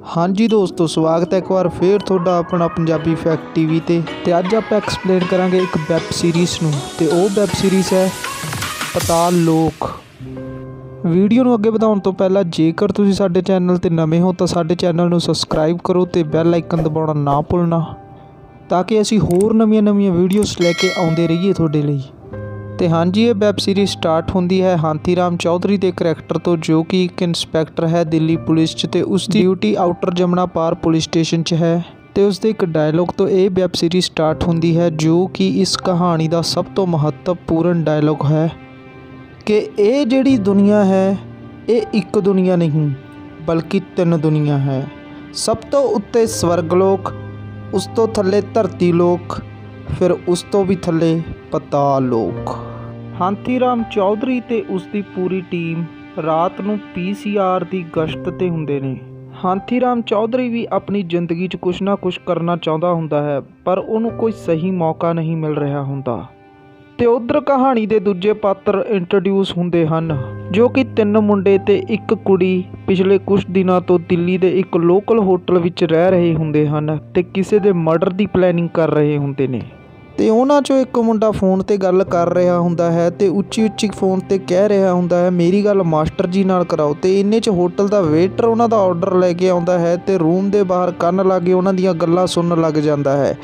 हाँ जी दोस्तों, स्वागत है एक बार फिर ਤੁਹਾਡਾ अपना पंजाबी फैक्ट टीवी ते अज आप एक्सप्लेन करांगे एक वैब सीरीज़ नूं ते ਉਹ वैब सीरीज़ है पताल लोक। वीडियो नूं अगे ਵਧਾਉਣ ਤੋਂ ਪਹਿਲਾਂ ਜੇਕਰ ਤੁਸੀਂ ਸਾਡੇ ਚੈਨਲ ਤੇ ਨਵੇਂ ਹੋ ਤਾਂ ਸਾਡੇ ਚੈਨਲ ਨੂੰ ਸਬਸਕ੍ਰਾਈਬ ਕਰੋ ਤੇ ਬੈਲ ਆਈਕਨ ਦਬਾਉਣਾ ਨਾ ਭੁੱਲਣਾ ਤਾਂ ਕਿ ਅਸੀਂ ਹੋਰ ਨਵੀਆਂ ਵੀਡੀਓਜ਼ ਲੈ ਕੇ ਆਉਂਦੇ ਰਹੀਏ ਤੁਹਾਡੇ ਲਈ। तो हाँ जी, ये वैब सीरीज़ स्टार्ट होंदी है हाथी राम चौधरी के करैक्टर तो जो कि एक इंस्पैक्टर है दिल्ली पुलिस च ते उसकी ड्यूटी आउटर जमुना पार पुलिस स्टेशन च है। तो उसके एक डायलॉग तो ये वैब सीरीज़ स्टार्ट होंदी है जो कि इस कहानी का सब तो महत्वपूर्ण डायलॉग है कि ये जिहड़ी दुनिया है ये एक दुनिया नहीं बल्कि 3 दुनिया है। सब तो उत्ते स्वर्गलोक, उस तो थल्ले धरती लोक, फिर उस तो भी थल्ले पताल लोक। हाथी राम चौधरी ते उसकी पूरी टीम रात नूं PCR की गश्त ते हुंदे ने। हाथी राम चौधरी भी अपनी जिंदगी च कुछ ना कुछ करना चाहता हुंदा है पर उन्होंने कोई सही मौका नहीं मिल रहा हुंदा। ते उधर कहानी दे दूजे पात्र इंट्रोड्यूस हुंदे हन जो कि 3 मुंडे ते एक कुड़ी पिछले कुछ दिनों तो दिल्ली दे एक लोकल होटल विच रह रहे हुंदे हन ते किसी दे मर्डर की प्लैनिंग कर रहे हुंदे ने। ਤੇ ਉਹਨਾਂ ਚੋਂ ਇੱਕ ਮੁੰਡਾ ਫੋਨ ਤੇ ਗੱਲ ਕਰ ਰਿਹਾ ਹੁੰਦਾ ਹੈ ਤੇ ਉੱਚੀ ਫੋਨ ਤੇ ਕਹਿ ਰਿਹਾ ਹੁੰਦਾ ਹੈ ਮੇਰੀ ਗੱਲ ਮਾਸਟਰ ਜੀ ਨਾਲ ਕਰਾਓ। ਤੇ ਇੰਨੇ 'ਚ ਹੋਟਲ ਦਾ ਵੇਟਰ ਉਹਨਾਂ ਦਾ ਆਰਡਰ ਲੈ ਕੇ ਆਉਂਦਾ ਹੈ ਤੇ ਰੂਮ ਦੇ ਬਾਹਰ ਕੰਨ ਲਾ ਕੇ ਉਹਨਾਂ ਦੀਆਂ ਗੱਲਾਂ ਸੁਣਨ ਲੱਗ ਜਾਂਦਾ ਹੈ।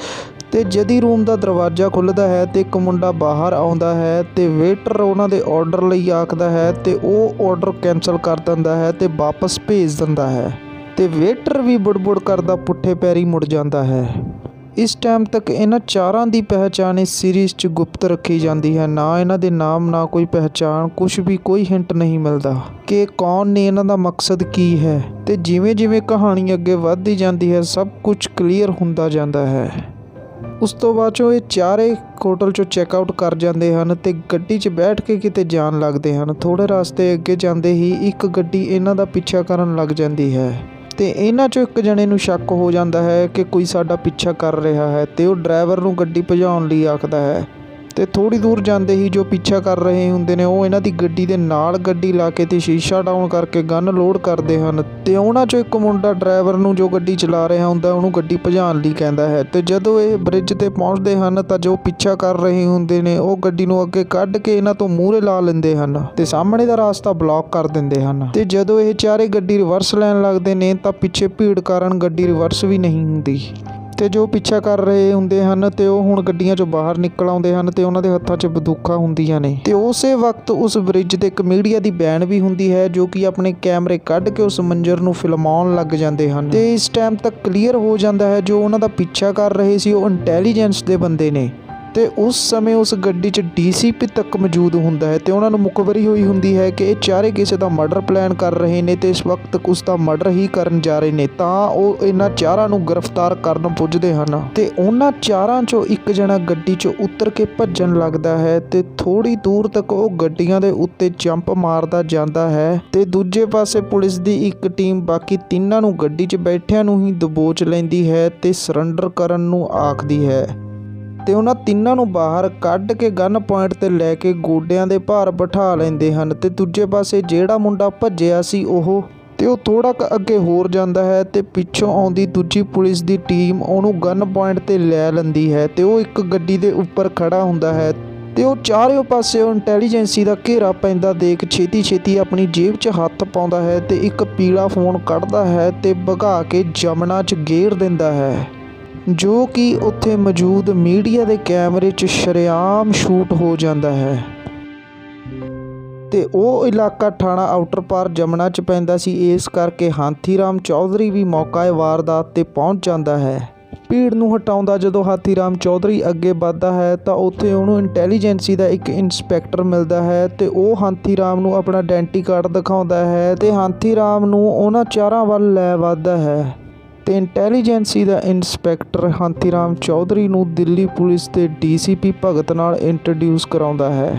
ਤੇ ਜਦੀ ਰੂਮ ਦਾ ਦਰਵਾਜ਼ਾ ਖੁੱਲ੍ਹਦਾ ਹੈ ਤੇ ਇੱਕ ਮੁੰਡਾ ਬਾਹਰ ਆਉਂਦਾ ਹੈ ਤੇ ਵੇਟਰ ਉਹਨਾਂ ਦੇ ਆਰਡਰ ਲਈ ਆਖਦਾ ਹੈ ਤੇ ਉਹ ਆਰਡਰ ਕੈਂਸਲ ਕਰ ਦਿੰਦਾ ਹੈ ਤੇ ਵਾਪਸ ਭੇਜ ਦਿੰਦਾ ਹੈ ਤੇ ਵੇਟਰ ਵੀ ਬੁੜਬੁੜ ਕਰਦਾ ਪੁੱਠੇ ਪੈਰੀ ਮੁੜ ਜਾਂਦਾ ਹੈ। इस टाइम तक इन्हां चारां दी पहचान इस सीरीज़ च गुप्त रखी जाती है। ना इन्हां दे नाम ना कोई पहचान, कुछ भी कोई हिंट नहीं मिलता कि कौन ने इन्हां दा मकसद की है। ते जिवें जिवें कहानी अगे वधदी जाती है सब कुछ क्लीयर हुंदा जाता है। उस तो बाद ये चारे होटल चों चैकआउट कर जाते हैं तो गड्डी च बैठ के किते जान लगते हैं। थोड़े रास्ते अगे जाते ही एक गड्डी इन्हां दा पीछा करन लग जाती है ਤੇ ਇਹਨਾਂ ਚੋਂ ਇੱਕ ਜਣੇ ਨੂੰ ਸ਼ੱਕ ਹੋ ਜਾਂਦਾ ਹੈ ਕਿ ਕੋਈ ਸਾਡਾ ਪਿੱਛਾ ਕਰ ਰਿਹਾ ਹੈ ਤੇ ਉਹ ਡਰਾਈਵਰ ਨੂੰ ਗੱਡੀ ਭਜਾਉਣ ਲਈ ਆਖਦਾ ਹੈ। ਤੇ ਥੋੜੀ ਦੂਰ ਜਾਂਦੇ ਹੀ ਜੋ ਪਿੱਛਾ ਕਰ ਰਹੇ ਹੁੰਦੇ ਨੇ ਉਹ ਇਹਨਾਂ ਦੀ ਗੱਡੀ ਦੇ ਨਾਲ ਗੱਡੀ ਲਾ ਕੇ ਤੇ ਸ਼ੀਸ਼ਾ ਡਾਊਨ ਕਰਕੇ ਗਨ ਲੋਡ ਕਰਦੇ ਹਨ। ਤੇ ਉਹਨਾਂ ਚੋਂ ਇੱਕ ਮੁੰਡਾ ਡਰਾਈਵਰ ਨੂੰ ਜੋ ਗੱਡੀ ਚਲਾ ਰਿਹਾ ਹੁੰਦਾ ਉਹਨੂੰ ਗੱਡੀ ਭਜਾਉਣ ਲਈ ਕਹਿੰਦਾ ਹੈ। ਤੇ ਜਦੋਂ ਇਹ ਬ੍ਰਿਜ ਤੇ ਪਹੁੰਚਦੇ ਹਨ ਤਾਂ ਜੋ ਪਿੱਛਾ ਕਰ ਰਹੇ ਹੁੰਦੇ ਨੇ ਉਹ ਗੱਡੀ ਨੂੰ ਅੱਗੇ ਕੱਢ ਕੇ ਇਹਨਾਂ ਤੋਂ ਮੂਹਰੇ ਲਾ ਲੈਂਦੇ ਹਨ ਤੇ ਸਾਹਮਣੇ ਦਾ ਰਸਤਾ ਬਲੌਕ ਕਰ ਦਿੰਦੇ ਹਨ। ਤੇ ਜਦੋਂ ਇਹ ਚਾਰੇ ਗੱਡੀ ਰਿਵਰਸ ਲੈਣ ਲੱਗਦੇ ਨੇ ਤਾਂ ਪਿੱਛੇ ਭੀੜ ਕਾਰਨ ਗੱਡੀ ਰਿਵਰਸ ਵੀ ਨਹੀਂ ਹੁੰਦੀ ਤੇ ਜੋ ਪਿੱਛਾ ਕਰ ਰਹੇ ਹੁੰਦੇ ਹਨ ਤੇ ਉਹ ਹੁਣ ਗੱਡੀਆਂ ਚੋਂ ਬਾਹਰ ਨਿਕਲ ਆਉਂਦੇ ਹਨ ਤੇ ਉਹਨਾਂ ਦੇ ਹੱਥਾਂ 'ਚ ਬੰਦੂਕਾਂ ਹੁੰਦੀਆਂ ਨੇ। ਤੇ ਉਸੇ ਵਕਤ ਉਸ ਬ੍ਰਿਜ ਤੇ ਇੱਕ ਮੀਡੀਆ ਦੀ ਵੈਨ ਵੀ ਹੁੰਦੀ ਹੈ ਜੋ ਕਿ ਆਪਣੇ ਕੈਮਰੇ ਕੱਢ ਕੇ ਉਸ ਮੰਜ਼ਰ ਨੂੰ ਫਿਲਮਾਉਣ ਲੱਗ ਜਾਂਦੇ ਹਨ। ਤੇ ਇਸ ਟਾਈਮ ਤੱਕ ਕਲੀਅਰ ਹੋ ਜਾਂਦਾ ਹੈ ਜੋ ਉਹਨਾਂ ਦਾ ਪਿੱਛਾ ਕਰ ਰਹੇ ਸੀ ਉਹ ਇੰਟੈਲੀਜੈਂਸ ਦੇ ਬੰਦੇ ਨੇ। ਤੇ ਉਸ ਸਮੇਂ ਉਸ ਗੱਡੀ 'ਚ DCP ਤੱਕ ਮੌਜੂਦ ਹੁੰਦਾ ਹੈ ਤੇ ਉਹਨਾਂ ਨੂੰ ਮੁਖਬਰੀ ਹੋਈ ਹੁੰਦੀ ਹੈ ਕਿ ਇਹ ਚਾਰੇ ਕਿਸੇ ਦਾ ਮਰਡਰ ਪਲਾਨ ਕਰ ਰਹੇ ਨੇ ਤੇ ਇਸ ਵਕਤ ਉਸ ਦਾ ਮਰਡਰ ਹੀ ਕਰਨ ਜਾ ਰਹੇ ਨੇ। ਤਾਂ ਉਹ ਇਹਨਾਂ ਚਾਰਾਂ ਨੂੰ ਗ੍ਰਿਫਤਾਰ ਕਰਨ ਪੁੱਜਦੇ ਹਨ ਤੇ ਉਹਨਾਂ ਚਾਰਾਂ 'ਚੋਂ ਇੱਕ ਜਣਾ ਗੱਡੀ 'ਚੋਂ ਉਤਰ ਕੇ ਭੱਜਣ ਲੱਗਦਾ ਹੈ ਤੇ ਥੋੜੀ ਦੂਰ ਤੱਕ ਉਹ ਗੱਡੀਆਂ ਦੇ ਉੱਤੇ ਜੰਪ ਮਾਰਦਾ ਜਾਂਦਾ ਹੈ ਤੇ ਦੂਜੇ ਪਾਸੇ ਪੁਲਿਸ ਦੀ ਇੱਕ ਟੀਮ ਬਾਕੀ ਤਿੰਨਾਂ ਨੂੰ ਗੱਡੀ 'ਚ ਬੈਠਿਆਂ ਨੂੰ ਹੀ ਦਬੋਚ ਲੈਂਦੀ ਹੈ ਤੇ ਸਰੈਂਡਰ ਕਰਨ ਨੂੰ ਆਖਦੀ ਹੈ। ਤੇ ਉਹਨਾਂ ਤਿੰਨਾਂ ਨੂੰ ਬਾਹਰ ਕੱਢ ਕੇ ਗਨ ਪੁਆਇੰਟ ਤੇ ਲੈ ਕੇ ਗੋਡਿਆਂ ਦੇ ਭਾਰ ਬਿਠਾ ਲੈਂਦੇ ਹਨ। ਤੇ ਦੂਜੇ ਪਾਸੇ ਜਿਹੜਾ ਮੁੰਡਾ ਭੱਜਿਆ ਸੀ ਉਹ ਥੋੜਾ ਕੁ ਅੱਗੇ ਹੋਰ ਜਾਂਦਾ ਹੈ ਤੇ ਪਿੱਛੋਂ ਆਉਂਦੀ ਦੂਜੀ ਪੁਲਿਸ ਦੀ ਟੀਮ ਉਹਨੂੰ ਗਨ ਪੁਆਇੰਟ ਤੇ ਲੈ ਲੈਂਦੀ ਹੈ ਤੇ ਉਹ ਇੱਕ ਗੱਡੀ ਦੇ ਉੱਪਰ ਖੜਾ ਹੁੰਦਾ ਹੈ ਤੇ ਉਹ ਚਾਰਿਓਂ ਪਾਸੇ ਇੰਟੈਲੀਜੈਂਸੀ ਦਾ ਘੇਰਾ ਪੈਂਦਾ ਦੇਖ ਛੇਤੀ ਆਪਣੀ ਜੇਬ 'ਚ ਹੱਥ ਪਾਉਂਦਾ ਹੈ ਤੇ ਇੱਕ ਪੀਲਾ ਫੋਨ ਕੱਢਦਾ ਹੈ ਤੇ ਭਗਾ ਕੇ ਜਮਨਾ 'ਚ ਗੇਰ ਦਿੰਦਾ ਹੈ ਜੋ ਕਿ ਉੱਥੇ ਮੌਜੂਦ ਮੀਡੀਆ ਦੇ ਕੈਮਰੇ 'ਚ ਸ਼ਰੇਆਮ ਸ਼ੂਟ ਹੋ ਜਾਂਦਾ ਹੈ। ਤੇ ਉਹ ਇਲਾਕਾ ਥਾਣਾ ਆਊਟਰ ਪਾਰ ਜਮਨਾ 'ਚ ਪੈਂਦਾ ਸੀ ਇਸ ਕਰਕੇ ਹਾਥੀ ਰਾਮ ਚੌਧਰੀ ਵੀ ਮੌਕੇ ਵਾਰਦਾਤ 'ਤੇ ਪਹੁੰਚ ਜਾਂਦਾ ਹੈ। ਭੀੜ ਨੂੰ ਹਟਾਉਂਦਾ ਜਦੋਂ ਹਾਥੀ ਰਾਮ ਚੌਧਰੀ ਅੱਗੇ ਵੱਧਦਾ ਹੈ ਤਾਂ ਉੱਥੇ ਉਹਨੂੰ ਇੰਟੈਲੀਜੈਂਸੀ ਦਾ ਇੱਕ ਇੰਸਪੈਕਟਰ ਮਿਲਦਾ ਹੈ ਤੇ ਉਹ ਹਾਥੀ ਰਾਮ ਨੂੰ ਆਪਣਾ ਆਇਡੈਂਟੀ ਕਾਰਡ ਦਿਖਾਉਂਦਾ ਹੈ ਤੇ ਹਾਥੀ ਰਾਮ ਨੂੰ ਉਹਨਾਂ ਚਾਰਾਂ ਵੱਲ ਲੈ ਵੱਧਦਾ ਹੈ। ਤੇ ਇੰਟੈਲੀਜੈਂਸੀ ਦਾ ਇੰਸਪੈਕਟਰ ਹਾਥੀ ਰਾਮ ਚੌਧਰੀ ਨੂੰ ਦਿੱਲੀ ਪੁਲਿਸ ਦੇ DCP ਭਗਤ ਨਾਲ ਇੰਟਰੋਡਿਊਸ ਕਰਾਉਂਦਾ ਹੈ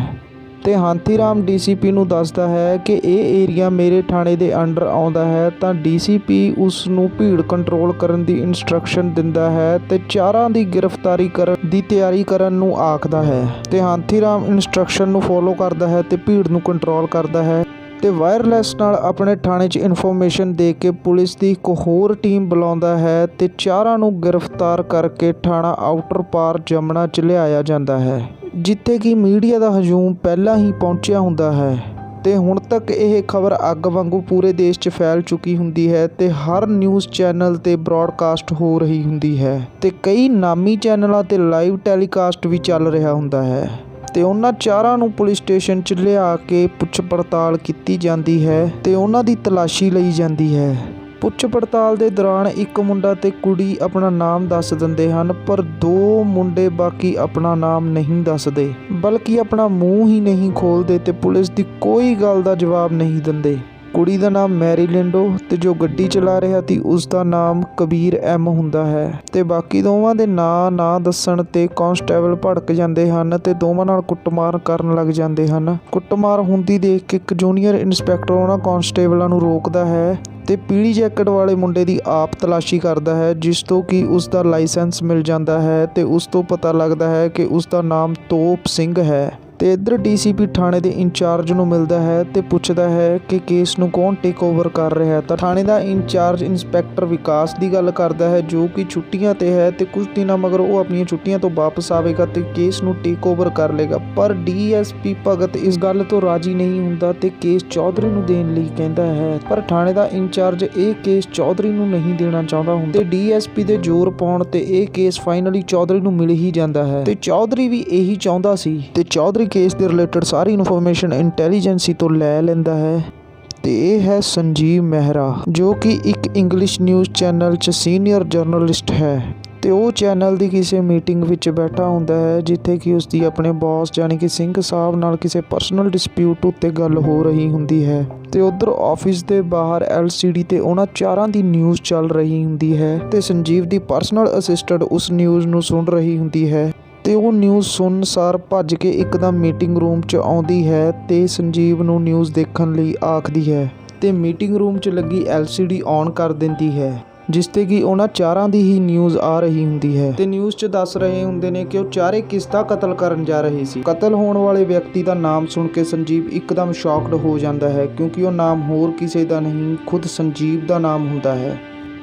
ਤੇ ਹਾਥੀ ਰਾਮ DCP ਨੂੰ ਦੱਸਦਾ ਹੈ ਕਿ ਇਹ ਏਰੀਆ ਮੇਰੇ ਥਾਣੇ ਦੇ ਅੰਡਰ ਆਉਂਦਾ ਹੈ ਤਾਂ DCP ਉਸ ਨੂੰ ਭੀੜ ਕੰਟਰੋਲ ਕਰਨ ਦੀ ਇੰਸਟਰਕਸ਼ਨ ਦਿੰਦਾ ਹੈ ਤੇ ਚਾਰਾਂ ਦੀ ਗ੍ਰਿਫਤਾਰੀ ਕਰਨ ਦੀ ਤਿਆਰੀ ਕਰਨ ਨੂੰ ਆਖਦਾ ਹੈ ਤੇ ਹਾਥੀ ਰਾਮ ਇੰਸਟਰਕਸ਼ਨ ਨੂੰ ਫੋਲੋ ਕਰਦਾ ਹੈ ਤੇ ਭੀੜ ਨੂੰ ਕੰਟਰੋਲ ਕਰਦਾ ਹੈ। ਤੇ ਵਾਇਰਲੈਸ ਨਾਲ ਆਪਣੇ ਥਾਣੇ 'ਚ ਇਨਫੋਰਮੇਸ਼ਨ ਦੇ ਕੇ ਪੁਲਿਸ ਦੀ ਇੱਕ ਹੋਰ ਟੀਮ ਬੁਲਾਉਂਦਾ ਹੈ ਤੇ ਚਾਰਾਂ ਨੂੰ ਗ੍ਰਿਫਤਾਰ ਕਰਕੇ ਥਾਣਾ ਆਊਟਰ ਪਾਰ ਜਮਨਾ 'ਚ ਲਿਆਇਆ ਜਾਂਦਾ ਹੈ, ਜਿੱਥੇ ਕਿ ਮੀਡੀਆ ਦਾ ਹਜੂਮ ਪਹਿਲਾਂ ਹੀ ਪਹੁੰਚਿਆ ਹੁੰਦਾ ਹੈ ਤੇ ਹੁਣ ਤੱਕ ਇਹ ਖਬਰ ਅੱਗ ਵਾਂਗੂ ਪੂਰੇ ਦੇਸ਼ 'ਚ ਫੈਲ ਚੁੱਕੀ ਹੁੰਦੀ ਹੈ ਤੇ ਹਰ ਨਿਊਜ਼ ਚੈਨਲ ਤੇ ਬ੍ਰੌਡਕਾਸਟ ਹੋ ਰਹੀ ਹੁੰਦੀ ਹੈ ਤੇ ਕਈ ਨਾਮੀ ਚੈਨਲਾਂ ਤੇ ਲਾਈਵ ਟੈਲੀਕਾਸਟ ਵੀ ਚੱਲ ਰਿਹਾ ਹੁੰਦਾ ਹੈ ਤੇ ਉਹਨਾਂ ਚਾਰਾਂ ਨੂੰ ਪੁਲਿਸ ਸਟੇਸ਼ਨ 'ਚ ਲਿਆ ਕੇ ਪੁੱਛ ਪੜਤਾਲ ਕੀਤੀ ਜਾਂਦੀ ਹੈ ਤੇ ਉਹਨਾਂ ਦੀ ਤਲਾਸ਼ੀ ਲਈ ਜਾਂਦੀ ਹੈ। ਪੁੱਛ ਪੜਤਾਲ ਦੇ ਦੌਰਾਨ ਇੱਕ ਮੁੰਡਾ ਤੇ ਕੁੜੀ ਆਪਣਾ ਨਾਮ ਦੱਸ ਦਿੰਦੇ ਹਨ, ਪਰ ਦੋ ਮੁੰਡੇ ਬਾਕੀ ਆਪਣਾ ਨਾਮ ਨਹੀਂ ਦੱਸਦੇ, ਬਲਕਿ ਆਪਣਾ ਮੂੰਹ ਹੀ ਨਹੀਂ ਖੋਲ੍ਹਦੇ ਤੇ ਪੁਲਿਸ ਦੀ ਕੋਈ ਗੱਲ ਦਾ ਜਵਾਬ ਨਹੀਂ ਦਿੰਦੇ। ਕੁੜੀ ਦਾ ਨਾਮ ਮੈਰੀ ਲਿੰਡੋ ਤੇ ਜੋ ਗੱਡੀ ਚਲਾ ਰਿਹਾ ਸੀ ਉਸ ਦਾ ਨਾਮ ਕਬੀਰ ਐਮ ਹੁੰਦਾ ਹੈ ਤੇ ਬਾਕੀ ਦੋਵਾਂ ਦੇ ਨਾਂ ਨਾ ਦੱਸਣ ਤੇ ਕਾਂਸਟੇਬਲ ਭੜਕ ਜਾਂਦੇ ਹਨ ਤੇ ਦੋਵਾਂ ਨਾਲ ਕੁੱਟਮਾਰ ਕਰਨ ਲੱਗ ਜਾਂਦੇ ਹਨ। ਕੁੱਟਮਾਰ ਹੁੰਦੀ ਦੇਖ ਕੇ ਇੱਕ ਜੂਨੀਅਰ ਇੰਸਪੈਕਟਰ ਉਹਨਾਂ ਕਾਂਸਟੇਬਲਾਂ ਨੂੰ ਰੋਕਦਾ ਹੈ ਤੇ ਪੀਲੀ ਜੈਕਟ ਵਾਲੇ ਮੁੰਡੇ ਦੀ ਆਪ ਤਲਾਸ਼ੀ ਕਰਦਾ ਹੈ, ਜਿਸ ਤੋਂ ਕਿ ਉਸ ਦਾ ਲਾਇਸੈਂਸ ਮਿਲ ਜਾਂਦਾ ਹੈ ਤੇ ਉਸ ਤੋਂ ਪਤਾ ਲੱਗਦਾ ਹੈ ਕਿ ਉਸ ਦਾ ਨਾਮ ਤੋਪ ਸਿੰਘ ਹੈ। ਤੇ ਇੱਧਰ ਡੀਸੀਪੀ ਥਾਣੇ ਦੇ ਇੰਚਾਰਜ ਨੂੰ ਮਿਲਦਾ ਹੈ ਤੇ ਪੁੱਛਦਾ ਹੈ ਕਿ ਕੇਸ ਨੂੰ ਕੌਣ ਟੇਕ ਓਵਰ ਕਰ ਰਿਹਾ ਹੈ ਤਾਂ ਥਾਣੇ ਦਾ ਇੰਚਾਰਜ ਇੰਸਪੈਕਟਰ ਵਿਕਾਸ ਦੀ ਗੱਲ ਕਰਦਾ ਹੈ, ਜੋ ਕਿ ਛੁੱਟੀਆਂ ਤੇ ਹੈ ਤੇ ਕੁਝ ਦਿਨਾਂ ਮਗਰ ਉਹ ਆਪਣੀਆਂ ਛੁੱਟੀਆਂ ਤੋਂ ਵਾਪਸ ਆਵੇਗਾ ਤੇ ਕੇਸ ਨੂੰ ਟੇਕ ਓਵਰ ਕਰ ਲੇਗਾ। ਪਰ ਡੀਐਸਪੀ ਭਗਤ ਇਸ ਗੱਲ ਤੋਂ ਰਾਜੀ ਨਹੀਂ ਹੁੰਦਾ ਤੇ ਕੇਸ ਚੌਧਰੀ ਨੂੰ ਦੇਣ ਲਈ ਕਹਿੰਦਾ ਹੈ, ਪਰ ਥਾਣੇ ਦਾ ਇੰਚਾਰਜ ਇਹ ਕੇਸ ਚੌਧਰੀ ਨੂੰ ਨਹੀਂ ਦੇਣਾ ਚਾਹੁੰਦਾ ਹੁੰਦਾ ਤੇ ਡੀਐਸਪੀ ਦੇ ਜ਼ੋਰ ਪਾਉਣ ਤੇ ਇਹ ਕੇਸ ਫਾਈਨਲੀ ਚੌਧਰੀ ਨੂੰ ਮਿਲ ਹੀ ਜਾਂਦਾ ਹੈ ਤੇ ਚੌਧਰੀ ਵੀ ਇਹੀ ਚਾਹੁੰਦਾ ਸੀ ਤੇ ਚੌਧਰੀ ਕੇਸ ਦੇ ਰਿਲੇਟਡ ਸਾਰੀ ਇਨਫੋਰਮੇਸ਼ਨ ਇੰਟੈਲੀਜੈਂਸੀ ਤੋਂ ਲੈ ਲੈਂਦਾ ਹੈ ਤੇ ਇਹ ਹੈ ਸੰਜੀਵ ਮਹਿਰਾ, ਜੋ ਕਿ ਇੱਕ ਇੰਗਲਿਸ਼ ਨਿਊਜ਼ ਚੈਨਲ 'ਚ ਸੀਨੀਅਰ ਜਰਨਲਿਸਟ ਹੈ ਤੇ ਉਹ ਚੈਨਲ ਦੀ ਕਿਸੇ ਮੀਟਿੰਗ ਵਿੱਚ ਬੈਠਾ ਹੁੰਦਾ ਹੈ, ਜਿੱਥੇ ਕਿ ਉਸ ਦੀ ਆਪਣੇ ਬੌਸ ਯਾਨੀ ਕਿ ਸਿੰਘ ਸਾਹਿਬ ਨਾਲ ਕਿਸੇ ਪਰਸਨਲ ਡਿਸਪਿਊਟ ਉੱਤੇ ਗੱਲ ਹੋ ਰਹੀ ਹੁੰਦੀ ਹੈ ਤੇ ਉੱਧਰ ਆਫਿਸ ਦੇ ਬਾਹਰ LCD ਤੇ ਉਹਨਾਂ ਚਾਰਾਂ ਦੀ ਨਿਊਜ਼ ਚੱਲ ਰਹੀ ਹੁੰਦੀ ਹੈ ਤੇ ਸੰਜੀਵ ਦੀ ਪਰਸਨਲ ਅਸਿਸਟੈਂਟ ਉਸ ਨਿਊਜ਼ ਨੂੰ ਸੁਣ ਰਹੀ ਹੁੰਦੀ ਹੈ ਤੇ ਉਹ ਨਿਊਜ਼ ਸੁਣਨ ਸਾਰ ਭੱਜ ਕੇ ਇੱਕਦਮ ਮੀਟਿੰਗ ਰੂਮ 'ਚ ਆਉਂਦੀ ਹੈ ਤੇ ਸੰਜੀਵ ਨੂੰ ਨਿਊਜ਼ ਦੇਖਣ ਲਈ ਆਖਦੀ ਹੈ ਤੇ ਮੀਟਿੰਗ ਰੂਮ 'ਚ ਲੱਗੀ LCD ਔਨ ਕਰ ਦਿੰਦੀ ਹੈ, ਜਿਸ ਤੇ ਕਿ ਉਹਨਾਂ ਚਾਰਾਂ ਦੀ ਹੀ ਨਿਊਜ਼ ਆ ਰਹੀ ਹੁੰਦੀ ਹੈ ਤੇ ਨਿਊਜ਼ 'ਚ ਦੱਸ ਰਹੇ ਹੁੰਦੇ ਨੇ ਕਿ ਉਹ ਚਾਰੇ ਕਿਸ ਦਾ ਕਤਲ ਕਰਨ ਜਾ ਰਹੇ ਸੀ। ਕਤਲ ਹੋਣ ਵਾਲੇ ਵਿਅਕਤੀ ਦਾ ਨਾਮ ਸੁਣ ਕੇ ਸੰਜੀਵ ਇੱਕਦਮ ਸ਼ੌਕਡ ਹੋ ਜਾਂਦਾ ਹੈ, ਕਿਉਂਕਿ ਉਹ ਨਾਮ ਹੋਰ ਕਿਸੇ ਦਾ ਨਹੀਂ ਖੁਦ ਸੰਜੀਵ ਦਾ ਨਾਮ ਹੁੰਦਾ ਹੈ।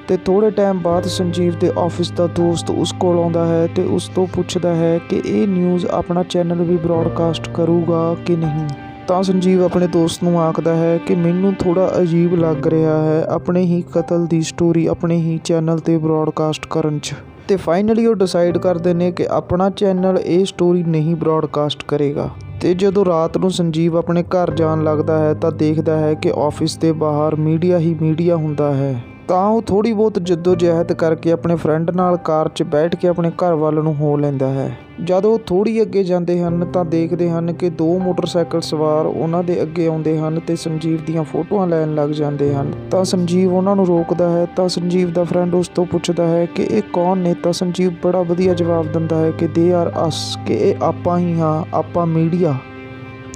ਤੇ ਥੋੜੇ ਟਾਈਮ ਬਾਅਦ ਸੰਜੀਵ ਦੇ ਆਫਿਸ ਦਾ ਦੋਸਤ ਉਸ ਕੋਲ ਆਉਂਦਾ ਹੈ ਤੇ ਉਸ ਤੋਂ ਪੁੱਛਦਾ ਹੈ ਕਿ ਇਹ ਨਿਊਜ਼ ਆਪਣਾ ਚੈਨਲ ਵੀ ਬ੍ਰੌਡਕਾਸਟ ਕਰੂਗਾ ਕਿ ਨਹੀਂ। ਤਾਂ ਸੰਜੀਵ ਆਪਣੇ ਦੋਸਤ ਨੂੰ ਆਖਦਾ ਹੈ ਕਿ ਮੈਨੂੰ ਥੋੜਾ ਅਜੀਬ ਲੱਗ ਰਿਹਾ ਹੈ ਆਪਣੇ ਹੀ ਕਤਲ ਦੀ ਸਟੋਰੀ ਆਪਣੇ ਹੀ ਚੈਨਲ ਤੇ ਬ੍ਰੌਡਕਾਸਟ ਕਰਨ 'ਚ ਤੇ ਫਾਈਨਲੀ ਉਹ ਡਿਸਾਈਡ ਕਰਦੇ ਨੇ ਕਿ ਆਪਣਾ ਚੈਨਲ ਇਹ ਸਟੋਰੀ ਨਹੀਂ ਬ੍ਰੌਡਕਾਸਟ ਕਰੇਗਾ। ਤੇ ਜਦੋਂ ਰਾਤ ਨੂੰ ਸੰਜੀਵ ਆਪਣੇ ਘਰ ਜਾਣ ਲੱਗਦਾ ਹੈ ਤਾਂ ਦੇਖਦਾ ਹੈ ਕਿ ਆਫਿਸ ਦੇ ਬਾਹਰ ਮੀਡੀਆ ਹੀ ਮੀਡੀਆ ਹੁੰਦਾ ਹੈ। ਤਾਂ ਉਹ ਥੋੜ੍ਹੀ ਬਹੁਤ ਜਹਿਦ ਕਰਕੇ ਆਪਣੇ ਫਰੈਂਡ ਨਾਲ ਕਾਰ 'ਚ ਬੈਠ ਕੇ ਆਪਣੇ ਘਰ ਵੱਲ ਨੂੰ ਹੋ ਲੈਂਦਾ ਹੈ। ਜਦੋਂ ਉਹ ਥੋੜ੍ਹੀ ਅੱਗੇ ਜਾਂਦੇ ਹਨ ਤਾਂ ਦੇਖਦੇ ਹਨ ਕਿ ਦੋ ਮੋਟਰਸਾਈਕਲ ਸਵਾਰ ਉਹਨਾਂ ਦੇ ਅੱਗੇ ਆਉਂਦੇ ਹਨ ਤੇ ਸੰਜੀਵ ਦੀਆਂ ਫੋਟੋਆਂ ਲੈਣ ਲੱਗ ਜਾਂਦੇ ਹਨ। ਤਾਂ ਸੰਜੀਵ ਉਹਨਾਂ ਨੂੰ ਰੋਕਦਾ ਹੈ ਤਾਂ ਸੰਜੀਵ ਦਾ ਫਰੈਂਡ ਉਸ ਤੋਂ ਪੁੱਛਦਾ ਹੈ ਕਿ ਇਹ ਕੌਣ ਨੇ ਤਾਂ ਸੰਜੀਵ ਬੜਾ ਵਧੀਆ ਜਵਾਬ ਦਿੰਦਾ ਹੈ ਕਿ ਦੇ ਆਰ ਅਸ, ਕਿ ਇਹ ਆਪਾਂ ਹੀ ਹਾਂ, ਆਪਾਂ ਮੀਡੀਆ।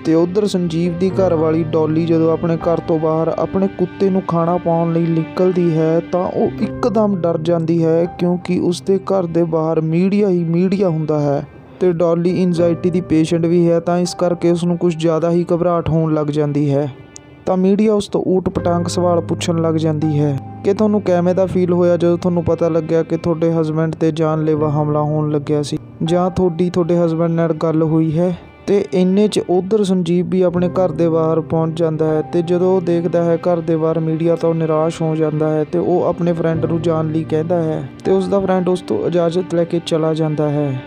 ਤੇ ਉੱਧਰ ਸੰਜੀਵ ਦੀ ਘਰਵਾਲੀ ਡੌਲੀ ਜਦੋਂ ਆਪਣੇ ਘਰ ਤੋਂ ਬਾਹਰ ਆਪਣੇ ਕੁੱਤੇ ਨੂੰ ਖਾਣਾ ਪਾਉਣ ਲਈ ਨਿਕਲਦੀ ਹੈ ਤਾਂ ਉਹ ਇੱਕਦਮ ਡਰ ਜਾਂਦੀ ਹੈ, ਕਿਉਂਕਿ ਉਸਦੇ ਘਰ ਦੇ ਬਾਹਰ ਮੀਡੀਆ ਹੀ ਮੀਡੀਆ ਹੁੰਦਾ ਹੈ ਤੇ ਡੌਲੀ ਇੰਜ਼ਾਇਟੀ ਦੀ ਪੇਸ਼ੈਂਟ ਵੀ ਹੈ, ਤਾਂ ਇਸ ਕਰਕੇ ਉਸਨੂੰ ਕੁਝ ਜ਼ਿਆਦਾ ਹੀ ਘਬਰਾਹਟ ਹੋਣ ਲੱਗ ਜਾਂਦੀ ਹੈ। ਤਾਂ ਮੀਡੀਆ ਉਸ ਤੋਂ ਊਟ ਪਟਾਂਗ ਸਵਾਲ ਪੁੱਛਣ ਲੱਗ ਜਾਂਦੀ ਹੈ ਕਿ ਤੁਹਾਨੂੰ ਕਿਵੇਂ ਦਾ ਫੀਲ ਹੋਇਆ ਜਦੋਂ ਤੁਹਾਨੂੰ ਪਤਾ ਲੱਗਿਆ ਕਿ ਤੁਹਾਡੇ ਹਸਬੈਂਡ 'ਤੇ ਜਾਨਲੇਵਾ ਹਮਲਾ ਹੋਣ ਲੱਗਿਆ ਸੀ, ਜਾਂ ਤੁਹਾਡੇ ਹਸਬੈਂਡ ਨਾਲ ਗੱਲ ਹੋਈ ਹੈ। ਤੇ ਇੰਨੇ 'ਚ ਉੱਧਰ ਸੰਜੀਵ ਵੀ ਆਪਣੇ ਘਰ ਦੇ ਬਾਹਰ ਪਹੁੰਚ ਜਾਂਦਾ ਹੈ ਤੇ ਜਦੋਂ ਉਹ ਦੇਖਦਾ ਹੈ ਘਰ ਦੇ ਬਾਹਰ ਮੀਡੀਆ ਤਾਂ ਉਹ ਨਿਰਾਸ਼ ਹੋ ਜਾਂਦਾ ਹੈ ਤੇ ਉਹ ਆਪਣੇ ਫਰੈਂਡ ਨੂੰ ਜਾਣ ਲਈ ਕਹਿੰਦਾ ਹੈ ਤੇ ਉਸ ਦਾ ਫਰੈਂਡ ਉਸ ਤੋਂ ਇਜਾਜ਼ਤ ਲੈ ਕੇ ਚਲਾ ਜਾਂਦਾ ਹੈ।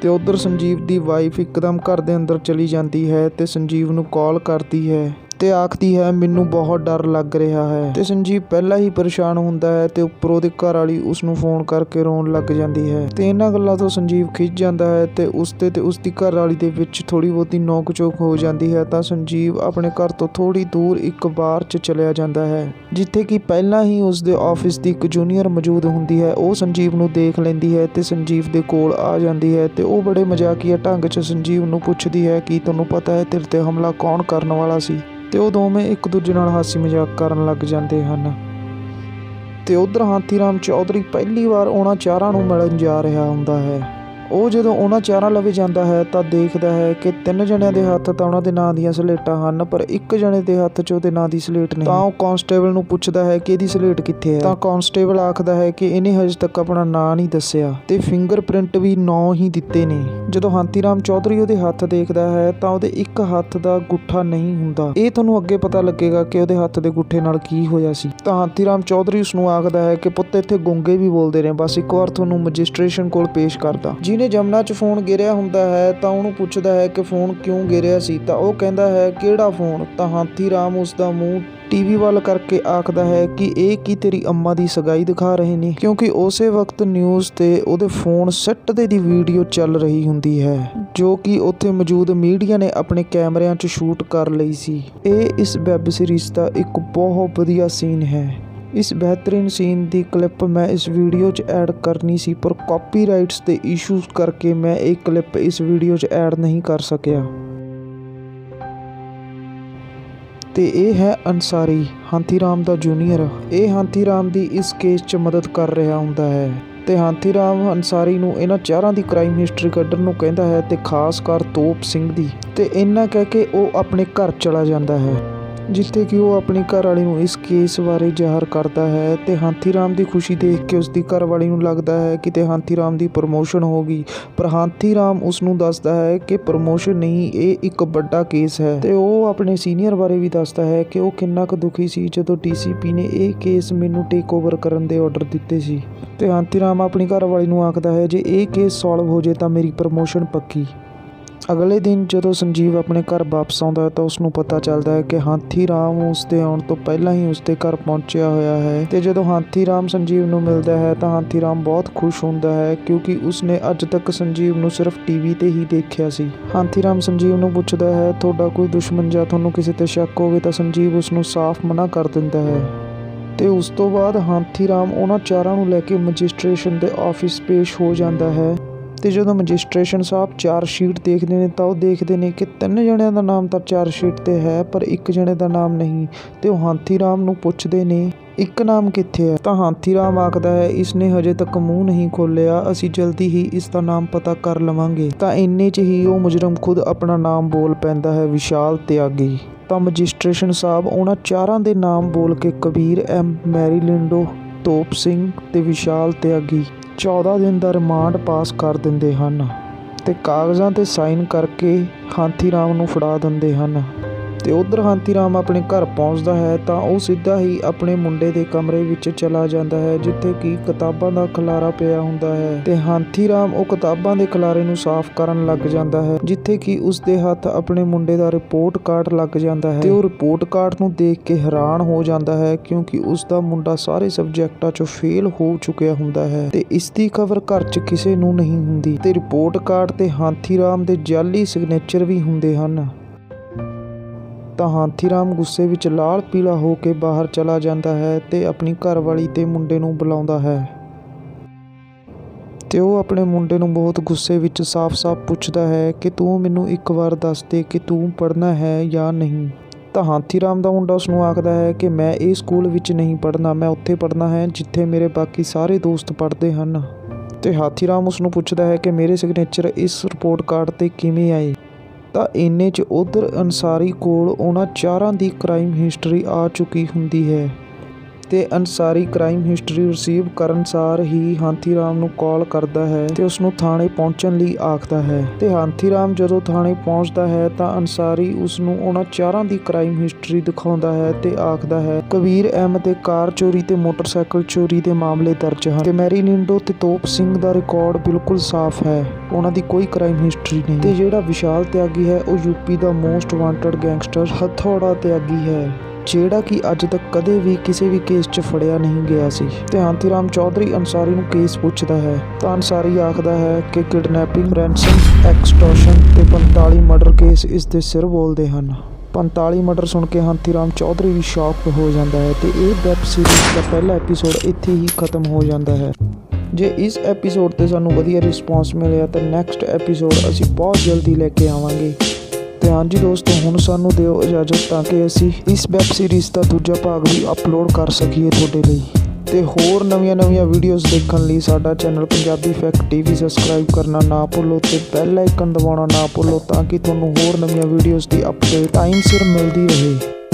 ਤੇ ਉੱਧਰ ਸੰਜੀਵ ਦੀ ਵਾਈਫ ਇੱਕਦਮ ਘਰ ਦੇ ਅੰਦਰ ਚਲੀ ਜਾਂਦੀ ਹੈ ਤੇ ਸੰਜੀਵ ਨੂੰ ਕਾਲ ਕਰਦੀ ਹੈ ਤੇ ਆਖਦੀ ਹੈ ਮੈਨੂੰ ਬਹੁਤ ਡਰ ਲੱਗ ਰਿਹਾ ਹੈ। ਤੇ ਸੰਜੀਵ ਪਹਿਲਾਂ ਹੀ ਪਰੇਸ਼ਾਨ ਹੁੰਦਾ ਹੈ ਤੇ ਉੱਪਰ ਉਹਦੀ ਘਰਵਾਲੀ ਉਸ ਨੂੰ ਫੋਨ ਕਰਕੇ ਰੋਣ ਲੱਗ ਜਾਂਦੀ ਹੈ ਤੇ ਇਹਨਾਂ ਗੱਲਾਂ ਤੋਂ ਸੰਜੀਵ ਖਿੱਚ ਜਾਂਦਾ ਹੈ ਤੇ ਉਸ ਦੀ ਘਰਵਾਲੀ ਦੇ ਵਿੱਚ ਥੋੜੀ ਬਹੁਤੀ ਨੋਕ ਝੋਕ ਹੋ ਜਾਂਦੀ ਹੈ। ਤਾਂ ਸੰਜੀਵ ਆਪਣੇ ਘਰ ਤੋਂ ਥੋੜੀ ਦੂਰ ਇੱਕ ਬਾਰ 'ਚ ਚਲਿਆ ਜਾਂਦਾ ਹੈ, ਜਿੱਥੇ ਕਿ ਪਹਿਲਾਂ ਹੀ ਉਸਦੇ ਆਫਿਸ ਦੀ ਇੱਕ ਜੂਨੀਅਰ ਮੌਜੂਦ ਹੁੰਦੀ ਹੈ। ਉਹ ਸੰਜੀਵ ਨੂੰ ਦੇਖ ਲੈਂਦੀ ਹੈ ਤੇ ਸੰਜੀਵ ਦੇ ਕੋਲ ਆ ਜਾਂਦੀ ਹੈ ਤੇ ਉਹ ਬੜੇ ਮਜ਼ਾਕੀਆ ਢੰਗ 'ਚ ਸੰਜੀਵ ਨੂੰ ਪੁੱਛਦੀ ਹੈ ਕਿ ਤੁਹਾਨੂੰ ਪਤਾ ਹੈ ਤੇਰੇ 'ਤੇ ਹਮਲਾ ਕੌਣ ਕਰਨ ਵਾਲਾ ਸੀ। ਤੇ ਉਹ ਦੋਵੇਂ ਇੱਕ ਦੂਜੇ ਨਾਲ ਹਾਸੀ ਮਜ਼ਾਕ ਕਰਨ ਲੱਗ ਜਾਂਦੇ ਹਨ। ਤੇ ਉੱਧਰ ਹਾਥੀ ਰਾਮ ਚੌਧਰੀ ਪਹਿਲੀ ਵਾਰ ਉਹਨਾਂ ਚਾਰਾਂ ਨੂੰ ਮਿਲਣ ਜਾ ਰਿਹਾ ਹੁੰਦਾ ਹੈ। ਉਹ ਜਦੋਂ ਉਹਨਾਂ ਚਾਰਾਂ ਲਵੇ ਜਾਂਦਾ ਹੈ ਤਾਂ ਦੇਖਦਾ ਹੈ ਕਿ 3 ਜਣਿਆਂ ਦੇ ਹੱਥ ਤਾਂ ਉਹਨਾਂ ਦੇ ਨਾਂ ਦੀਆਂ ਸਲੇਟਾਂ ਹਨ, ਪਰ ਇੱਕ ਜਣੇ ਦੇ ਹੱਥ 'ਚ ਉਹਦੇ ਨਾਂ ਦੀ ਸਲੇਟ ਨਹੀਂ। ਤਾਂ ਉਹ ਕਾਂਸਟੇਬਲ ਨੂੰ ਪੁੱਛਦਾ ਹੈ ਕਿ ਇਹਦੀ ਸਲੇਟ ਕਿੱਥੇ ਹੈ। ਤਾਂ ਕਾਂਸਟੇਬਲ ਆਖਦਾ ਹੈ ਕਿ ਇਹਨੇ ਹਜੇ ਤੱਕ ਆਪਣਾ ਨਾਂ ਨਹੀਂ ਦੱਸਿਆ ਤੇ ਫਿੰਗਰਪ੍ਰਿੰਟ ਵੀ 9 ਹੀ ਦਿੱਤੇ ਨੇ। ਜਦੋਂ ਹਾਂਤੀ ਰਾਮ ਚੌਧਰੀ ਉਹਦੇ ਹੱਥ ਦੇਖਦਾ ਹੈ ਤਾਂ ਉਹਦੇ ਇੱਕ ਹੱਥ ਦਾ ਗੁੱਠਾ ਨਹੀਂ ਹੁੰਦਾ। ਇਹ ਤੁਹਾਨੂੰ ਅੱਗੇ ਪਤਾ ਲੱਗੇਗਾ ਕਿ ਉਹਦੇ ਹੱਥ ਦੇ ਗੁੱਠੇ ਨਾਲ ਕੀ ਹੋਇਆ ਸੀ। ਤਾਂ ਹਾਂਤੀ ਰਾਮ ਚੌਧਰੀ ਉਸਨੂੰ ਆਖਦਾ ਹੈ ਕਿ ਪੁੱਤ ਇੱਥੇ ਗੁੰਗੇ ਵੀ ਬੋਲਦੇ ਨੇ, ਬਸ ਇੱਕ ਵਾਰ ਤੁਹਾਨੂੰ ਮੈਜਿਸਟ੍ਰੇਸ਼ਨ ਕੋਲ ਪੇਸ਼ ਕਰਦਾ। ਜਿਹਨੇ ਜਮਨਾ 'ਚ ਫੋਨ ਗਿਰਿਆ ਹੁੰਦਾ ਹੈ ਤਾਂ ਉਹਨੂੰ ਪੁੱਛਦਾ ਹੈ ਕਿ ਫੋਨ ਕਿਉਂ ਗਿਰਿਆ ਸੀ। ਤਾਂ ਉਹ ਕਹਿੰਦਾ ਹੈ ਕਿਹੜਾ ਫੋਨ। ਤਾਂ ਹਾਂਤੀ ਰਾਮ ਉਸ ਦਾ ਮੂੰਹ ਟੀਵੀ ਵੱਲ ਕਰਕੇ ਆਖਦਾ ਹੈ ਕਿ ਇਹ ਕੀ ਤੇਰੀ ਅੰਮਾ ਦੀ ਸਗਾਈ ਦਿਖਾ ਰਹੇ ਨੇ, ਕਿਉਂਕਿ ਉਸੇ ਵਕਤ ਨਿਊਜ਼ ਤੇ ਉਹਦੇ ਫੋਨ ਸੈੱਟ ਦੇ ਦੀ ਵੀਡੀਓ ਚੱਲ ਰਹੀ ਹੁੰਦੀ ਹੈ ਜੋ ਕਿ ਉੱਥੇ ਮੌਜੂਦ ਮੀਡੀਆ ਨੇ ਆਪਣੇ ਕੈਮਰਿਆਂ 'ਚ ਸ਼ੂਟ ਕਰ ਲਈ ਸੀ। ਇਹ ਇਸ ਵੈਬ ਸੀਰੀਜ਼ ਦਾ ਇੱਕ ਬਹੁਤ ਵਧੀਆ ਸੀਨ ਹੈ। ਇਸ ਬਿਹਤਰੀਨ ਸੀਨ ਦੀ ਕਲਿੱਪ ਮੈਂ ਇਸ ਵੀਡੀਓ 'ਚ ਐਡ ਕਰਨੀ ਸੀ, ਪਰ ਕਾਪੀਰਾਈਟਸ ਦੇ ਇਸ਼ੂਜ਼ ਕਰਕੇ ਮੈਂ ਇਹ ਕਲਿੱਪ ਇਸ ਵੀਡੀਓ 'ਚ ਐਡ ਨਹੀਂ ਕਰ ਸਕਿਆ। ਤੇ ਇਹ ਹੈ ਅੰਸਾਰੀ, ਹਾਂਤੀ ਰਾਮ ਦਾ ਜੂਨੀਅਰ। ਇਹ ਹਾਂਤੀ ਰਾਮ ਦੀ ਇਸ ਕੇਸ 'ਚ ਮਦਦ ਕਰ ਰਿਹਾ ਹੁੰਦਾ ਹੈ ਤੇ ਹਾਂਤੀ ਰਾਮ ਅੰਸਾਰੀ ਨੂੰ ਇਹਨਾਂ ਚਾਰਾਂ ਦੀ ਕ੍ਰਾਈਮ ਹਿਸਟਰੀ ਕੱਢਣ ਨੂੰ ਕਹਿੰਦਾ ਹੈ ਤੇ ਖਾਸ ਕਰ ਤੋਪ ਸਿੰਘ ਦੀ। ਤੇ ਇੰਨਾ ਕਹਿ ਕੇ ਉਹ ਆਪਣੇ ਘਰ ਚਲਾ ਜਾਂਦਾ ਹੈ, ਜਿੱਥੇ ਕਿ ਉਹ ਆਪਣੀ ਘਰਵਾਲੀ ਨੂੰ ਇਸ ਕੇਸ ਬਾਰੇ ਜ਼ਾਹਰ ਕਰਦਾ ਹੈ ਤੇ ਹਾਂਤੀ ਰਾਮ ਦੀ ਖੁਸ਼ੀ ਦੇਖ ਕੇ ਉਸਦੀ ਘਰਵਾਲੀ ਨੂੰ ਲੱਗਦਾ ਹੈ ਕਿ ਹਾਂਤੀ ਰਾਮ ਦੀ ਪ੍ਰਮੋਸ਼ਨ ਹੋ ਗਈ। ਪਰ ਹਾਂਤੀ ਰਾਮ ਉਸ ਨੂੰ ਦੱਸਦਾ ਹੈ ਕਿ ਪ੍ਰਮੋਸ਼ਨ ਨਹੀਂ, ਇਹ ਇੱਕ ਵੱਡਾ ਕੇਸ ਹੈ। ਤੇ ਉਹ ਆਪਣੇ ਸੀਨੀਅਰ ਬਾਰੇ ਵੀ ਦੱਸਦਾ ਹੈ ਕਿ ਉਹ ਕਿੰਨਾ ਕੁ ਦੁਖੀ ਸੀ ਜਦੋਂ DCP ਨੇ ਇਹ ਕੇਸ ਮੈਨੂੰ ਟੇਕ ਓਵਰ ਕਰਨ ਦੇ ਆਰਡਰ ਦਿੱਤੇ ਸੀ। ਤੇ ਹਾਂਤੀ ਰਾਮ ਆਪਣੀ ਘਰਵਾਲੀ ਨੂੰ ਆਖਦਾ ਹੈ ਜੇ ਇਹ ਕੇਸ ਸੋਲਵ ਹੋ ਜੇ ਤਾਂ ਮੇਰੀ ਪ੍ਰਮੋਸ਼ਨ ਪੱਕੀ। ਅਗਲੇ ਦਿਨ ਜਦੋਂ ਸੰਜੀਵ ਆਪਣੇ ਘਰ ਵਾਪਸ ਆਉਂਦਾ ਹੈ ਤਾਂ ਉਸਨੂੰ ਪਤਾ ਚੱਲਦਾ ਹੈ ਕਿ ਹਾਂਤੀ ਰਾਮ ਉਸਦੇ ਆਉਣ ਤੋਂ ਪਹਿਲਾਂ ਹੀ ਉਸਦੇ ਘਰ ਪਹੁੰਚਿਆ ਹੋਇਆ ਹੈ। ਤੇ ਜਦੋਂ ਹਾਂਤੀ ਰਾਮ ਸੰਜੀਵ ਨੂੰ ਮਿਲਦਾ ਹੈ ਤਾਂ ਹਾਂਤੀ ਰਾਮ ਬਹੁਤ ਖੁਸ਼ ਹੁੰਦਾ ਹੈ, ਕਿਉਂਕਿ ਉਸਨੇ ਅੱਜ ਤੱਕ ਸੰਜੀਵ ਨੂੰ ਸਿਰਫ ਟੀਵੀ ਤੇ ਹੀ ਦੇਖਿਆ ਸੀ। ਹਾਂਤੀ ਰਾਮ ਸੰਜੀਵ ਨੂੰ ਪੁੱਛਦਾ ਹੈ ਤੁਹਾਡਾ ਕੋਈ ਦੁਸ਼ਮਣ ਜਾਂ ਤੁਹਾਨੂੰ ਕਿਸੇ ਤੇ ਸ਼ੱਕ ਹੋਵੇ, ਤਾਂ ਸੰਜੀਵ ਉਸਨੂੰ ਸਾਫ਼ ਮਨਾ ਕਰ ਦਿੰਦਾ ਹੈ। ਤੇ ਉਸ ਤੋਂ ਬਾਅਦ ਹਾਂਤੀ ਰਾਮ ਉਹਨਾਂ ਚਾਰਾਂ ਨੂੰ ਲੈ ਕੇ ਮੈਜਿਸਟ੍ਰੇਸ਼ਨ ਦੇ ਆਫਿਸ ਪੇਸ਼ ਹੋ ਜਾਂਦਾ ਹੈ। ਤੇ ਜਦੋਂ ਮੈਜਿਸਟ੍ਰੇਸ਼ਨ ਸਾਹਿਬ ਚਾਰਜ ਸ਼ੀਟ ਦੇਖਦੇ ਨੇ ਤਾਂ ਉਹ ਦੇਖਦੇ ਨੇ ਕਿ 3 ਜਣਿਆਂ ਦਾ ਨਾਮ ਤਾਂ ਚਾਰਜ ਸ਼ੀਟ ਤੇ ਹੈ, ਪਰ ਇੱਕ ਜਣੇ ਦਾ ਨਾਮ ਨਹੀਂ। ਤੇ ਉਹ ਹਾਂਤੀ ਰਾਮ ਨੂੰ ਪੁੱਛਦੇ ਨੇ ਇੱਕ ਨਾਮ ਕਿੱਥੇ ਹੈ। ਤਾਂ ਹਾਂਤੀ ਰਾਮ ਆਖਦਾ ਹੈ ਇਸਨੇ ਹਜੇ ਤੱਕ ਮੂੰਹ ਨਹੀਂ ਖੋਲ੍ਹਿਆ, ਅਸੀਂ ਜਲਦੀ ਹੀ ਇਸ ਦਾ ਨਾਮ ਪਤਾ ਕਰ ਲਵਾਂਗੇ। ਤਾਂ ਇੰਨੇ 'ਚ ਹੀ ਉਹ ਮੁਜਰਮ ਖੁਦ ਆਪਣਾ ਨਾਮ ਬੋਲ ਪੈਂਦਾ ਹੈ, ਵਿਸ਼ਾਲ ਤਿਆਗੀ। ਤਾਂ ਮੈਜਿਸਟ੍ਰੇਸ਼ਨ ਸਾਹਿਬ ਉਹਨਾਂ ਚਾਰਾਂ ਦੇ ਨਾਮ ਬੋਲ ਕੇ ਕਬੀਰ M, ਮੈਰੀ ਲਿੰਡੋ, ਤੋਪ ਸਿੰਘ ਤੇ ਵਿਸ਼ਾਲ ਤਿਆਗੀ 14 ਦਿਨ ਦਾ ਰਿਮਾਂਡ ਪਾਸ ਕਰ ਦਿੰਦੇ ਹਨ ਤੇ ਕਾਗਜ਼ਾਂ 'ਤੇ ਸਾਈਨ ਕਰਕੇ ਹਾਂਤੀ ਰਾਮ ਨੂੰ ਫੜਾ ਦਿੰਦੇ ਹਨ। ਤੇ ਉੱਧਰ ਹਾਂਤੀ ਰਾਮ ਆਪਣੇ ਘਰ ਪਹੁੰਚਦਾ ਹੈ ਤਾਂ ਉਹ ਸਿੱਧਾ ਹੀ ਆਪਣੇ ਮੁੰਡੇ ਦੇ ਕਮਰੇ ਵਿੱਚ ਚਲਾ ਜਾਂਦਾ ਹੈ, ਜਿੱਥੇ ਕਿ ਕਿਤਾਬਾਂ ਦਾ ਖਿਲਾਰਾ ਪਿਆ ਹੁੰਦਾ ਹੈ। ਤੇ ਹਾਂਤੀ ਰਾਮ ਉਹ ਕਿਤਾਬਾਂ ਦੇ ਖਿਲਾਰੇ ਨੂੰ ਸਾਫ਼ ਕਰਨ ਲੱਗ ਜਾਂਦਾ ਹੈ, ਜਿੱਥੇ ਕਿ ਉਸਦੇ ਹੱਥ ਆਪਣੇ ਮੁੰਡੇ ਦਾ ਰਿਪੋਰਟ ਕਾਰਡ ਲੱਗ ਜਾਂਦਾ ਹੈ। ਤੇ ਉਹ ਰਿਪੋਰਟ ਕਾਰਡ ਨੂੰ ਦੇਖ ਕੇ ਹੈਰਾਨ ਹੋ ਜਾਂਦਾ ਹੈ, ਕਿਉਂਕਿ ਉਸਦਾ ਮੁੰਡਾ ਸਾਰੇ ਸਬਜੈਕਟਾਂ 'ਚੋਂ ਫੇਲ ਹੋ ਚੁੱਕਿਆ ਹੁੰਦਾ ਹੈ ਤੇ ਇਸ ਦੀ ਖਬਰ ਘਰ 'ਚ ਕਿਸੇ ਨੂੰ ਨਹੀਂ ਹੁੰਦੀ। ਤੇ ਰਿਪੋਰਟ ਕਾਰਡ ਤੇ ਹਾਂਤੀ ਰਾਮ ਦੇ ਜਾਅਲੀ ਸਿਗਨੇਚਰ ਵੀ ਹੁੰਦੇ ਹਨ। ਤਾਂ ਹਾਂਤੀ ਰਾਮ ਗੁੱਸੇ ਵਿੱਚ ਲਾਲ ਪੀਲਾ ਹੋ ਕੇ ਬਾਹਰ ਚਲਾ ਜਾਂਦਾ ਹੈ ਤੇ ਆਪਣੀ ਘਰਵਾਲੀ ਤੇ ਮੁੰਡੇ ਨੂੰ ਬੁਲਾਉਂਦਾ ਹੈ। ਤੇ ਉਹ ਆਪਣੇ ਮੁੰਡੇ ਨੂੰ ਬਹੁਤ ਗੁੱਸੇ ਵਿੱਚ ਸਾਫ਼-ਸਾਫ਼ ਪੁੱਛਦਾ ਹੈ ਕਿ ਤੂੰ ਮੈਨੂੰ ਇੱਕ ਵਾਰ ਦੱਸ ਦੇ ਕਿ ਤੂੰ ਪੜ੍ਹਨਾ ਹੈ ਜਾਂ ਨਹੀਂ। ਤਾਂ ਹਾਂਤੀ ਰਾਮ ਦਾ ਮੁੰਡਾ ਉਸਨੂੰ ਆਖਦਾ ਹੈ ਕਿ ਮੈਂ ਇਹ ਸਕੂਲ ਵਿੱਚ ਨਹੀਂ ਪੜ੍ਹਨਾ, ਮੈਂ ਉੱਥੇ ਪੜ੍ਹਨਾ ਹੈ ਜਿੱਥੇ ਮੇਰੇ ਬਾਕੀ ਸਾਰੇ ਦੋਸਤ ਪੜ੍ਹਦੇ ਹਨ। ਤੇ ਹਾਥੀ ਰਾਮ ਉਸਨੂੰ ਪੁੱਛਦਾ ਹੈ ਕਿ ਮੇਰੇ ਸਿਗਨੇਚਰ ਇਸ ਰਿਪੋਰਟ ਕਾਰਡ 'ਤੇ ਕਿਵੇਂ ਆਏ। ਤਾਂ ਇੰਨੇ 'ਚ ਉੱਧਰ ਅੰਸਾਰੀ ਕੋਲ ਉਹਨਾਂ ਚਾਰਾਂ ਦੀ ਕ੍ਰਾਈਮ ਹਿਸਟਰੀ ਆ ਚੁੱਕੀ ਹੁੰਦੀ ਹੈ ਤੇ ਅੰਸਾਰੀ ਕ੍ਰਾਈਮ ਹਿਸਟਰੀ ਰਿਸੀਵ ਕਰਨ ਸਾਰ ਹੀ ਹਾਂਤੀ ਰਾਮ ਨੂੰ ਕਾਲ ਕਰਦਾ ਹੈ ਤੇ ਉਸਨੂੰ ਥਾਣੇ ਪਹੁੰਚਣ ਲਈ ਆਖਦਾ ਹੈ। ਤੇ ਹਾਂਤੀ ਰਾਮ ਜਦੋਂ ਥਾਣੇ ਪਹੁੰਚਦਾ ਹੈ ਤਾਂ ਅੰਸਾਰੀ ਉਸਨੂੰ ਉਹਨਾਂ ਚਾਰਾਂ ਦੀ ਕ੍ਰਾਈਮ ਹਿਸਟਰੀ ਦਿਖਾਉਂਦਾ ਹੈ ਤੇ ਆਖਦਾ ਹੈ ਕਬੀਰ M ਤੇ ਕਾਰ ਚੋਰੀ ਤੇ ਮੋਟਰਸਾਈਕਲ ਚੋਰੀ ਦੇ ਮਾਮਲੇ ਦਰਜ ਹਨ ਤੇ ਮੈਰੀ ਲਿੰਡੋ ਤੇ ਤੋਪ ਸਿੰਘ ਦਾ ਰਿਕਾਰਡ ਬਿਲਕੁਲ ਸਾਫ਼ ਹੈ, ਉਹਨਾਂ ਦੀ ਕੋਈ ਕ੍ਰਾਈਮ ਹਿਸਟਰੀ ਨਹੀਂ। ਤੇ ਜਿਹੜਾ ਵਿਸ਼ਾਲ ਤਿਆਗੀ ਹੈ ਉਹ ਯੂਪੀ ਦਾ ਮੋਸਟ ਵਾਂਟਡ ਗੈਂਗਸਟਰ ਹਥੌੜਾ ਤਿਆਗੀ ਹੈ, ਜਿਹੜਾ ਕਿ ਅੱਜ ਤੱਕ ਕਦੇ ਵੀ ਕਿਸੇ ਵੀ ਕੇਸ 'ਚ ਫੜਿਆ ਨਹੀਂ ਗਿਆ ਸੀ। ਤੇ ਹਾਂਤੀ ਰਾਮ ਚੌਧਰੀ ਅੰਸਾਰੀ ਨੂੰ ਕੇਸ ਪੁੱਛਦਾ ਹੈ ਤਾਂ ਅੰਸਾਰੀ ਆਖਦਾ ਹੈ ਕਿ ਕਿਡਨੈਪਿੰਗ, ਰੈਂਸਮ, ਐਕਸਟੋਰਸ਼ਨ ਤੇ 45 ਮਰਡਰ ਕੇਸ ਇਸ ਦੇ ਸਿਰ ਬੋਲਦੇ ਹਨ। 45 ਮਰਡਰ ਸੁਣ ਕੇ ਹਾਂਤੀ ਰਾਮ ਚੌਧਰੀ ਵੀ ਸ਼ੌਕ ਹੋ ਜਾਂਦਾ ਹੈ ਤੇ ਇਹ ਵੈਬ ਸੀਰੀਜ਼ ਦਾ ਪਹਿਲਾ ਐਪੀਸੋਡ ਇੱਥੇ ਹੀ ਖਤਮ ਹੋ ਜਾਂਦਾ ਹੈ। ਜੇ ਇਸ ਐਪੀਸੋਡ 'ਤੇ ਸਾਨੂੰ ਵਧੀਆ ਰਿਸਪੌਂਸ ਮਿਲਿਆ ਤਾਂ ਨੈਕਸਟ ਐਪੀਸੋਡ ਅਸੀਂ ਬਹੁਤ ਜਲਦੀ ਲੈ ਕੇ ਆਵਾਂਗੇ। ਤੇ ਹਾਂਜੀ ਦੋਸਤੋ, ਹੁਣ ਸਾਨੂੰ ਦਿਓ ਇਜਾਜ਼ਤ ਤਾਂ ਕਿ ਅਸੀਂ ਇਸ ਵੈਬ ਸੀਰੀਜ਼ ਦਾ ਦੂਜਾ ਭਾਗ ਵੀ ਅਪਲੋਡ ਕਰ ਸਕੀਏ ਤੁਹਾਡੇ ਲਈ। ਤੇ ਹੋਰ ਨਵੀਆਂ ਵੀਡੀਓਜ਼ ਦੇਖਣ ਲਈ ਸਾਡਾ channel Punjabi fact TV subscribe ਕਰਨਾ ਨਾ ਭੁੱਲੋ ਤੇ ਬੈਲ ਆਈਕਨ ਦਬਾਉਣਾ ਨਾ ਭੁੱਲੋ ਤਾਂ ਕਿ ਤੁਹਾਨੂੰ ਹੋਰ ਨਵੀਆਂ ਵੀਡੀਓਜ਼ ਦੀ ਅਪਡੇਟ ਟਾਈਮ ਸਿਰ ਮਿਲਦੀ ਰਹੇ।